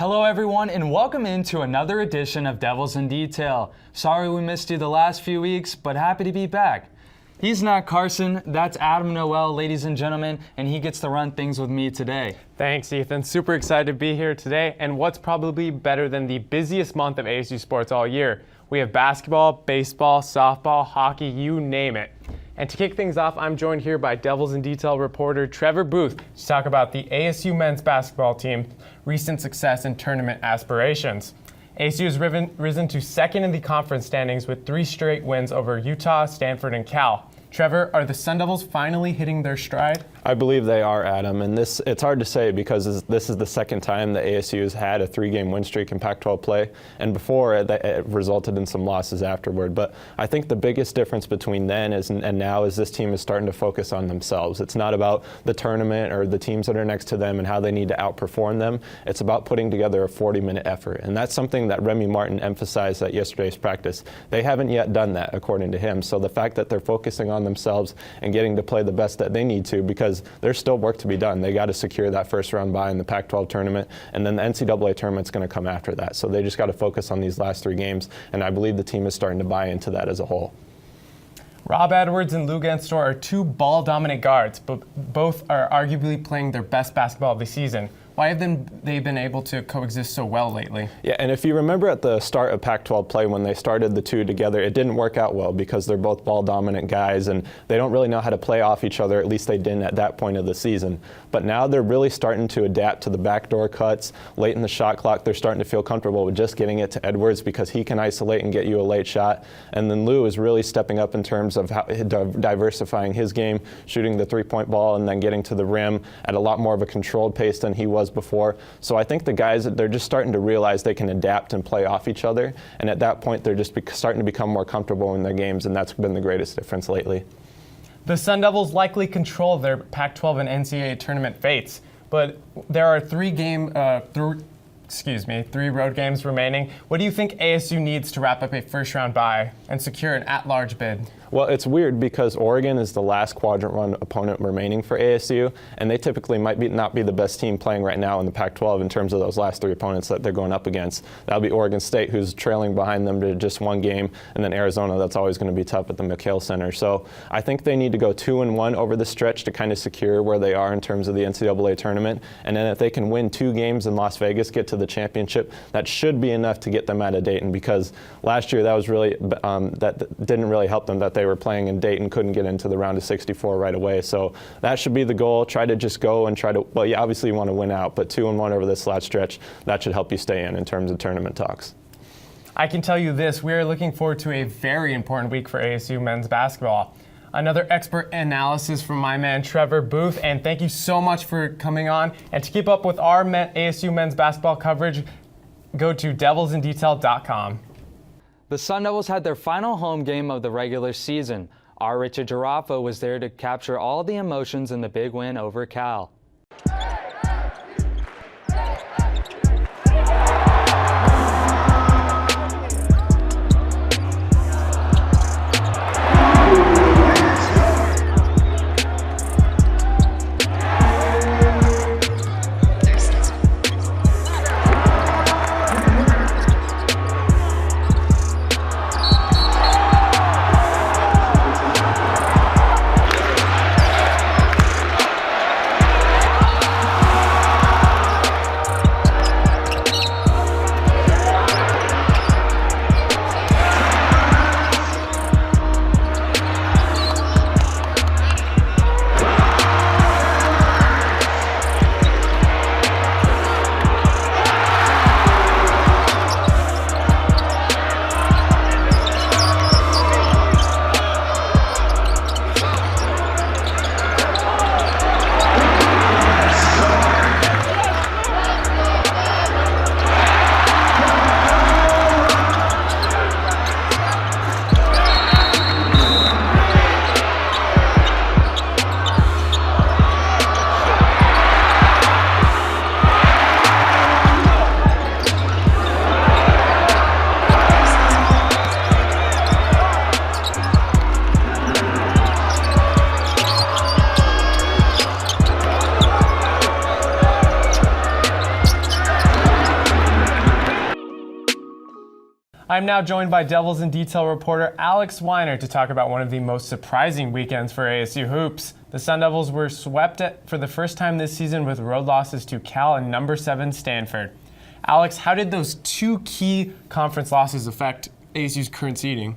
Hello everyone and welcome into another edition of Devils in Detail. Sorry we missed you the last few weeks, but happy to be back. He's not Carson, that's Adam Noel, ladies and gentlemen, and he gets to run things with me today. Thanks, Ethan. Super excited to be here today, and what's probably better than the busiest month of ASU sports all year? We have basketball, baseball, softball, hockey, you name it. And to kick things off, I'm joined here by Devils in Detail reporter Trevor Booth to talk about the ASU men's basketball team's recent success and tournament aspirations. ASU has risen to second in the conference standings with 3 straight wins over Utah, Stanford, and Cal. Trevor, are the Sun Devils finally hitting their stride? I believe they are, Adam, and it's hard to say because this is the second time that ASU has had a 3-game win streak in Pac-12 play, and before it resulted in some losses afterward. But I think the biggest difference between then and now is this team is starting to focus on themselves. It's not about the tournament or the teams that are next to them and how they need to outperform them. It's about putting together a 40-minute effort, and that's something that Remy Martin emphasized at yesterday's practice. They haven't yet done that, according to him. So the fact that they're focusing on themselves and getting to play the best that they need to, because there's still work to be done. They got to secure that first round bye in the Pac-12 tournament, and then the NCAA tournament's going to come after that. So they just got to focus on these last 3 games, and I believe the team is starting to buy into that as a whole. Rob Edwards and Lou Genstor are 2 ball-dominant guards, but both are arguably playing their best basketball of the season. Why have they been able to coexist so well lately? Yeah, and if you remember at the start of Pac-12 play when they started the 2 together, it didn't work out well because they're both ball-dominant guys and they don't really know how to play off each other, at least they didn't at that point of the season. But now they're really starting to adapt to the backdoor cuts. Late in the shot clock, they're starting to feel comfortable with just getting it to Edwards because he can isolate and get you a late shot. And then Lou is really stepping up in terms of how diversifying his game, shooting the 3-point ball and then getting to the rim at a lot more of a controlled pace than he was before. So I think the guys, they're just starting to realize they can adapt and play off each other. And at that point, they're just starting to become more comfortable in their games, and that's been the greatest difference lately. The Sun Devils likely control their Pac-12 and NCAA tournament fates, but there are 3 road games remaining. What do you think ASU needs to wrap up a first-round bye and secure an at-large bid? Well, it's weird because Oregon is the last quadrant run opponent remaining for ASU, and they typically might not be the best team playing right now in the Pac-12 in terms of those last 3 opponents that they're going up against. That'll be Oregon State, who's trailing behind them to just 1 game, and then Arizona, that's always going to be tough at the McHale Center. So I think they need to go 2-1 over the stretch to kind of secure where they are in terms of the NCAA tournament, and then if they can win 2 games in Las Vegas, get to the championship, that should be enough to get them out of Dayton, because last year that was really that didn't really help them, that they were playing in Dayton, couldn't get into the round of 64 right away. So that should be the goal. Try to just go and well, yeah, obviously you want to win out, but 2-1 over this last stretch, that should help you stay in terms of tournament talks. I can tell you this, we are looking forward to a very important week for ASU men's basketball. Another expert analysis from my man Trevor Booth, and thank you so much for coming on. And to keep up with our ASU men's basketball coverage, go to devilsindetail.com. The Sun Devils had their final home game of the regular season. Our Richard Giraffa was there to capture all the emotions in the big win over Cal. I'm now joined by Devils in Detail reporter Alex Weiner to talk about one of the most surprising weekends for ASU hoops. The Sun Devils were swept for the first time this season with road losses to Cal and number 7 Stanford. Alex, how did those two key conference losses affect ASU's current seeding?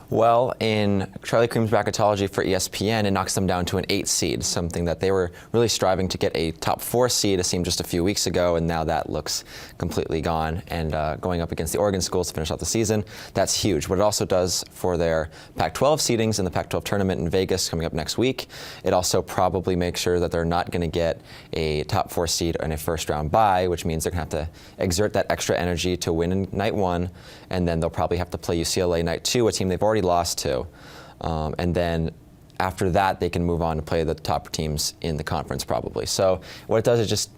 Well, in Charlie Cream's bracketology for ESPN, it knocks them down to an 8 seed, something that they were really striving to get a top 4 seed, it seemed just a few weeks ago, and now that looks completely gone. And going up against the Oregon schools to finish out the season, that's huge. What it also does for their Pac-12 seedings in the Pac-12 tournament in Vegas coming up next week, it also probably makes sure that they're not going to get a top 4 seed and a first-round bye, which means they're going to have to exert that extra energy to win in night 1, and then they'll probably have to play UCLA night 2, a team they've already lost to. And then after that, they can move on to play the top teams in the conference probably. So what it does is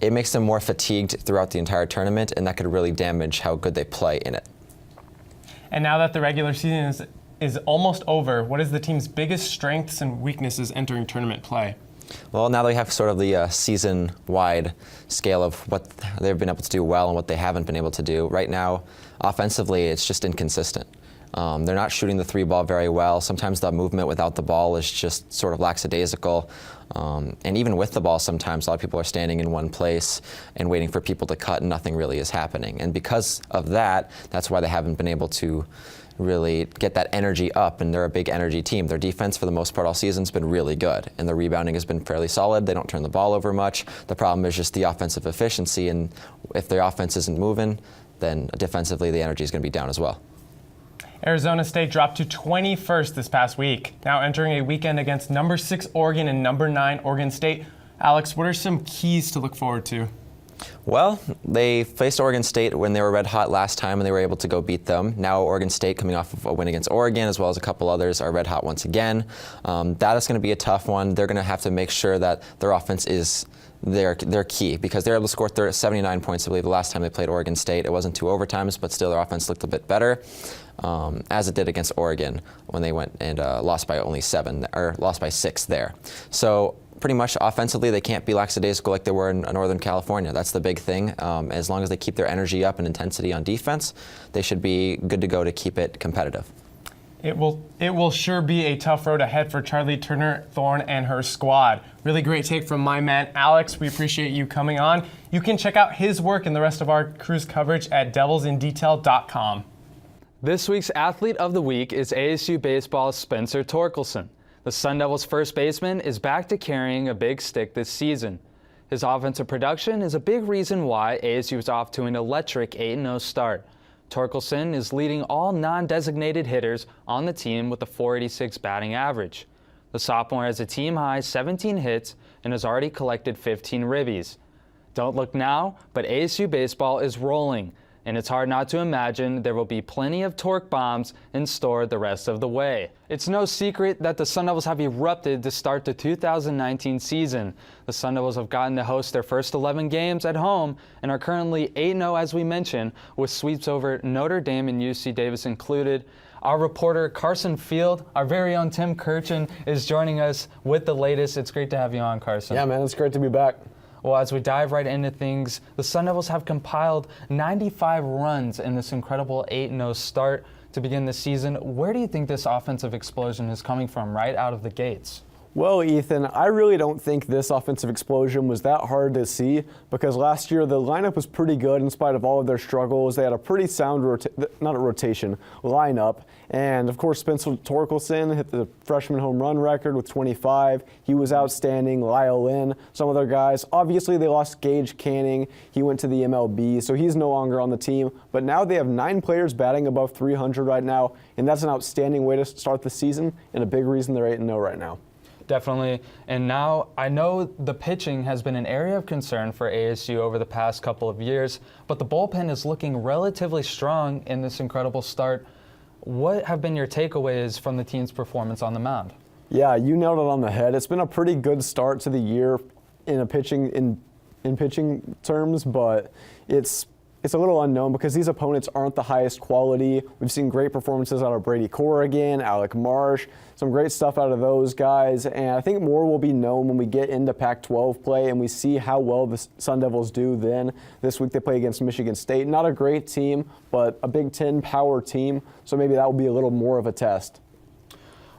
it makes them more fatigued throughout the entire tournament, and that could really damage how good they play in it. And now that the regular season is almost over, what is the team's biggest strengths and weaknesses entering tournament play? Well, now they have sort of the season-wide scale of what they've been able to do well and what they haven't been able to do. Right now, offensively, it's just inconsistent. They're not shooting the 3-ball very well. Sometimes the movement without the ball is just sort of lackadaisical. And even with the ball, sometimes a lot of people are standing in one place and waiting for people to cut, and nothing really is happening. And because of that, that's why they haven't been able to really get that energy up, and they're a big energy team. Their defense, for the most part all season, has been really good, and the rebounding has been fairly solid. They don't turn the ball over much. The problem is just the offensive efficiency, and if their offense isn't moving, then defensively the energy is going to be down as well. Arizona State dropped to 21st this past week, now entering a weekend against number 6 Oregon and number 9 Oregon State. Alex, what are some keys to look forward to? Well, they faced Oregon State when they were red hot last time, and they were able to go beat them. Now Oregon State, coming off of a win against Oregon, as well as a couple others, are red hot once again. That is going to be a tough one. They're going to have to make sure that their offense is their key, because they're able to score 79 points, I believe, the last time they played Oregon State. It wasn't 2 overtimes, but still their offense looked a bit better, as it did against Oregon when they went and lost by only 7, or lost by 6 there. So pretty much offensively, they can't be lackadaisical like they were in Northern California. That's the big thing. As long as they keep their energy up and intensity on defense, they should be good to go to keep it competitive. It will sure be a tough road ahead for Charlie Turner-Thorne and her squad. Really great take from my man Alex. We appreciate you coming on. You can check out his work and the rest of our crew's coverage at devilsindetail.com. This week's Athlete of the Week is ASU Baseball's Spencer Torkelson. The Sun Devils' first baseman is back to carrying a big stick this season. His offensive production is a big reason why ASU is off to an electric 8-0 start. Torkelson is leading all non-designated hitters on the team with a .486 batting average. The sophomore has a team-high 17 hits and has already collected 15 ribbies. Don't look now, but ASU baseball is rolling, and it's hard not to imagine there will be plenty of torque bombs in store the rest of the way. It's no secret that the Sun Devils have erupted to start the 2019 season. The Sun Devils have gotten to host their first 11 games at home and are currently 8-0, as we mentioned, with sweeps over Notre Dame and UC Davis included. Our reporter Carson Field, our very own Tim Kirchen, is joining us with the latest. It's great to have you on, Carson. Yeah, man, it's great to be back. Well, as we dive right into things, the Sun Devils have compiled 95 runs in this incredible 8-0 start to begin the season. Where do you think this offensive explosion is coming from right out of the gates? Well, Ethan, I really don't think this offensive explosion was that hard to see, because last year the lineup was pretty good in spite of all of their struggles. They had a pretty sound lineup. And of course, Spencer Torkelson hit the freshman home run record with 25. He was outstanding. Lyle Lynn, some other guys. Obviously, they lost Gage Canning. He went to the MLB, so he's no longer on the team. But now they have 9 players batting above 300 right now, and that's an outstanding way to start the season and a big reason they're 8-0 right now. Definitely. And now I know the pitching has been an area of concern for ASU over the past couple of years, but the bullpen is looking relatively strong in this incredible start. What have been your takeaways from the team's performance on the mound? Yeah, you nailed it on the head. It's been a pretty good start to the year in pitching terms, but it's it's a little unknown because these opponents aren't the highest quality. We've seen great performances out of Brady Corrigan, Alec Marsh, some great stuff out of those guys. And I think more will be known when we get into Pac-12 play and we see how well the Sun Devils do then. This week they play against Michigan State. Not a great team, but a Big Ten power team. So maybe that will be a little more of a test.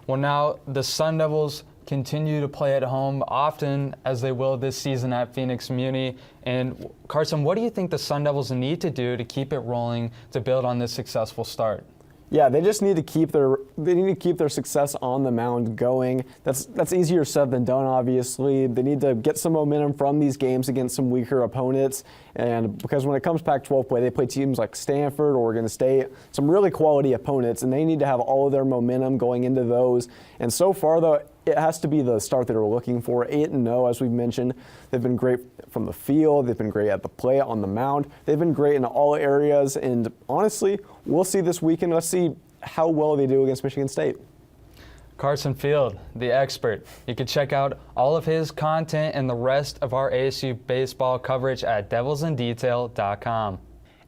Well, now the Sun Devils continue to play at home often, as they will this season at Phoenix Muni. And Carson, what do you think the Sun Devils need to do to keep it rolling to build on this successful start? Yeah, they just need to keep their success on the mound going. That's easier said than done, obviously. They need to get some momentum from these games against some weaker opponents. And because when it comes Pac-12 play, they play teams like Stanford, Oregon State, some really quality opponents, and they need to have all of their momentum going into those. And so far, though, it has to be the start that we're looking for. 8-0, as we've mentioned. They've been great from the field. They've been great at the plate, on the mound. They've been great in all areas. And honestly, we'll see this weekend. Let's see how well they do against Michigan State. Carson Field, the expert. You can check out all of his content and the rest of our ASU baseball coverage at devilsindetail.com.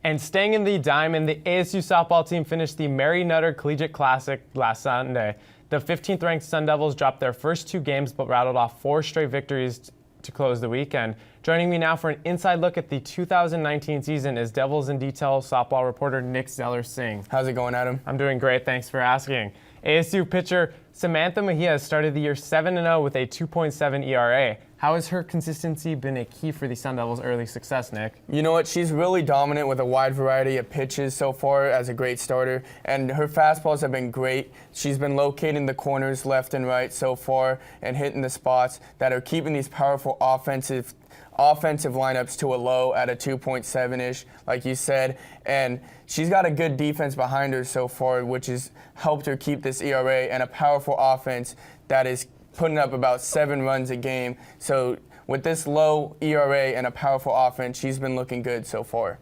And staying in the diamond, the ASU softball team finished the Mary Nutter Collegiate Classic last Sunday. The 15th ranked Sun Devils dropped their first 2 games but rattled off 4 straight victories to close the weekend. Joining me now for an inside look at the 2019 season is Devils in Detail softball reporter Nick Zeller-Singh. How's it going, Adam? I'm doing great, thanks for asking. ASU pitcher Samantha Mejia has started the year 7-0 with a 2.7 ERA. How has her consistency been a key for the Sun Devils' early success, Nick? You know what? She's really dominant with a wide variety of pitches so far as a great starter, and her fastballs have been great. She's been locating the corners left and right so far and hitting the spots that are keeping these powerful offensive lineups to a low at a 2.7-ish, like you said. And she's got a good defense behind her so far, which has helped her keep this ERA, and a powerful offense that is putting up about 7 runs a game. So with this low ERA and a powerful offense, she's been looking good so far.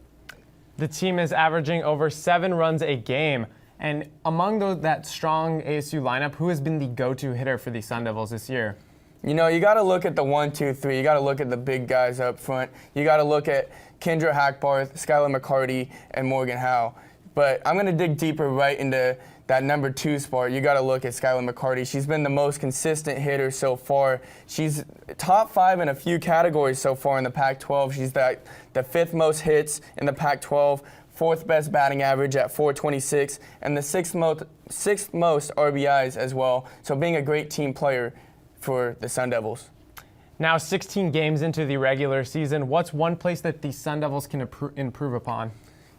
The team is averaging over 7 runs a game. And among that strong ASU lineup, who has been the go-to hitter for the Sun Devils this year? You know, you got to look at the 1, 2, 3. You got to look at the big guys up front. You got to look at Kendra Hackbarth, Skylar McCarty, and Morgan Howe. But I'm going to dig deeper right into that number 2 spot. You got to look at Skylar McCarty. She's been the most consistent hitter so far. She's top 5 in a few categories so far in the Pac-12. She's the 5th most hits in the Pac-12, 4th best batting average at 426, and the 6th most RBIs as well. So being a great team player for the Sun Devils. Now 16 games into the regular season, what's one place that the Sun Devils can improve upon?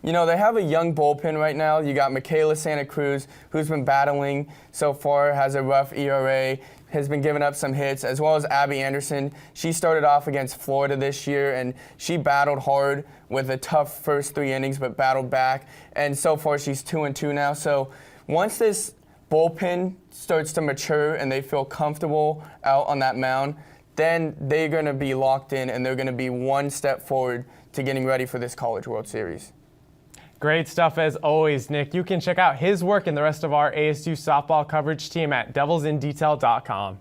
You know, they have a young bullpen right now. You got Michaela Santa Cruz, who's been battling so far, has a rough ERA, has been giving up some hits, as well as Abby Anderson. She started off against Florida this year, and she battled hard with a tough first 3 innings, but battled back. And so far, she's 2-2 now. So once this bullpen starts to mature and they feel comfortable out on that mound, then they're going to be locked in, and they're going to be one step forward to getting ready for this College World Series. Great stuff as always, Nick. You can check out his work and the rest of our ASU softball coverage team at devilsindetail.com.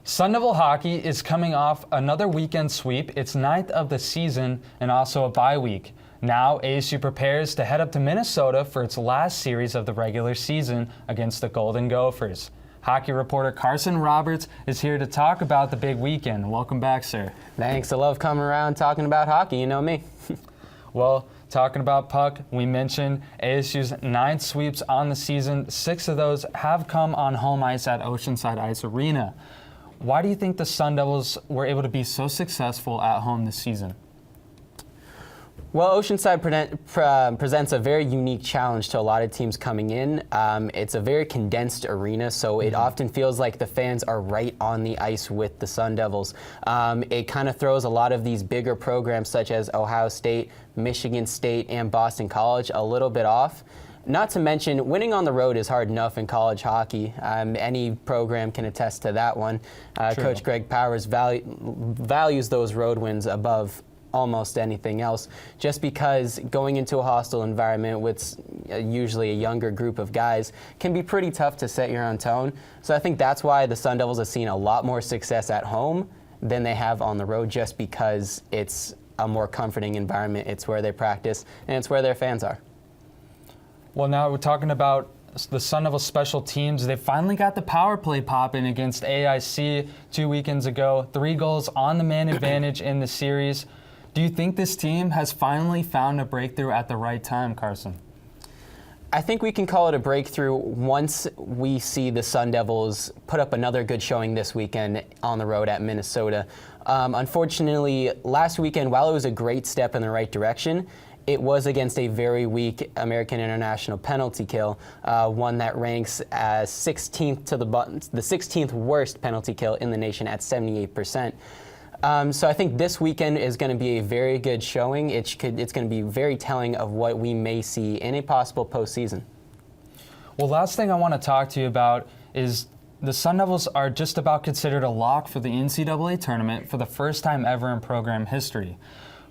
Sun Devil hockey is coming off another weekend sweep, its 9th of the season, and also a bye week. Now, ASU prepares to head up to Minnesota for its last series of the regular season against the Golden Gophers. Hockey reporter Carson Roberts is here to talk about the big weekend. Welcome back, sir. Thanks. I love coming around talking about hockey. You know me. Well, talking about puck, we mentioned ASU's 9 sweeps on the season. 6 of those have come on home ice at Oceanside Ice Arena. Why do you think the Sun Devils were able to be so successful at home this season? Well, Oceanside presents a very unique challenge to a lot of teams coming in. It's a very condensed arena, so it often feels like the fans are right on the ice with the Sun Devils. It kind of throws a lot of these bigger programs such as Ohio State, Michigan State, and Boston College a little bit off. Not to mention, winning on the road is hard enough in college hockey. Any program can attest to that one. Coach Greg Powers values those road wins above almost anything else, just because going into a hostile environment with usually a younger group of guys can be pretty tough to set your own tone. So I think that's why the Sun Devils have seen a lot more success at home than they have on the road, just because it's a more comforting environment. It's where they practice, and it's where their fans are. Well, now we're talking about the Sun Devil special teams. They finally got the power play popping against AIC 2 weekends ago. 3 goals on the man advantage in the series. Do you think this team has finally found a breakthrough at the right time, Carson? I think we can call it a breakthrough once we see the Sun Devils put up another good showing this weekend on the road at Minnesota. Unfortunately, last weekend, while it was a great step in the right direction, it was against a very weak American International penalty kill, one that ranks as 16th to the 16th worst penalty kill in the nation at 78%. So I think this weekend is going to be a very good showing. It's going to be very telling of what we may see in a possible postseason. Well, last thing I want to talk to you about is the Sun Devils are just about considered a lock for the NCAA tournament for the first time ever in program history.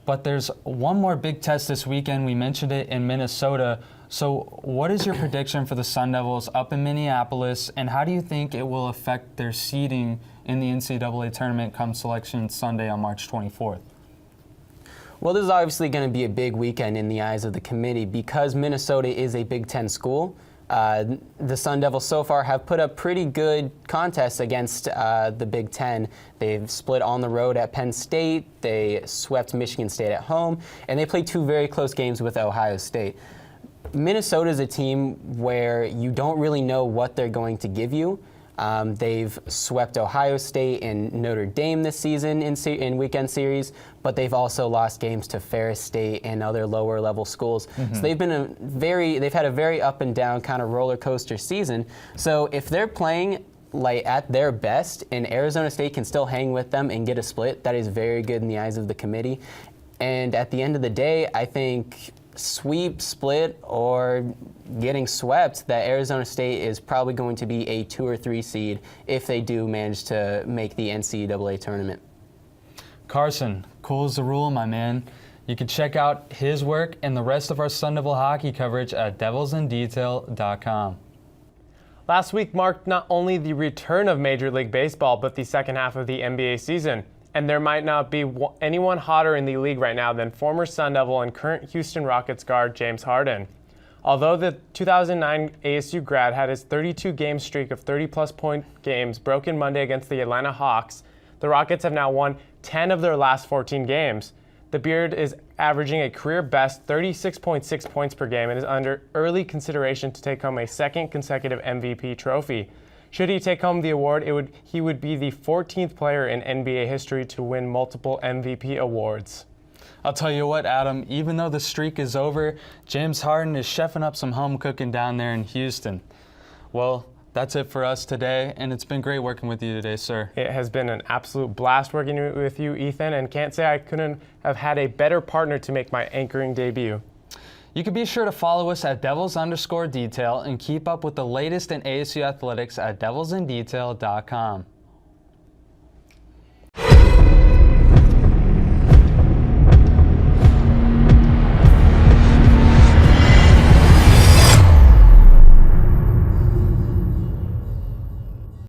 But there's one more big test this weekend. We mentioned it in Minnesota. So what is your prediction for the Sun Devils up in Minneapolis, and how do you think it will affect their seeding in the NCAA tournament come Selection Sunday on March 24th? Well, this is obviously going to be a big weekend in the eyes of the committee because Minnesota is a Big Ten school. The Sun Devils so far have put up pretty good contests against the Big Ten. They've split on the road at Penn State, they swept Michigan State at home, and they played 2 very close games with Ohio State. Minnesota is a team where you don't really know what they're going to give you. They've swept Ohio State and Notre Dame this season in weekend series, but they've also lost games to Ferris State and other lower level schools. So they've had a very up and down kind of roller coaster season. So if they're playing like at their best and Arizona State can still hang with them and get a split, that is very good in the eyes of the committee. And at the end of the day, I think sweep, split, or getting swept, that Arizona State is probably going to be a 2 or 3 seed if they do manage to make the NCAA tournament. Carson, cool as the rule, my man. You can check out his work and the rest of our Sun Devil hockey coverage at devilsindetail.com. Last week marked not only the return of Major League Baseball, but the second half of the NBA season. And there might not be anyone hotter in the league right now than former Sun Devil and current Houston Rockets guard James Harden. Although the 2009 ASU grad had his 32-game streak of 30-plus point games broken Monday against the Atlanta Hawks, the Rockets have now won 10 of their last 14 games. The Beard is averaging a career-best 36.6 points per game and is under early consideration to take home a second consecutive MVP trophy. Should he take home the award, he would be the 14th player in NBA history to win multiple MVP awards. I'll tell you what, Adam, even though the streak is over, James Harden is chefing up some home cooking down there in Houston. Well, that's it for us today, and it's been great working with you today, sir. It has been an absolute blast working with you, Ethan, and can't say I couldn't have had a better partner to make my anchoring debut. You can be sure to follow us at Devils_Detail and keep up with the latest in ASU athletics at devilsindetail.com.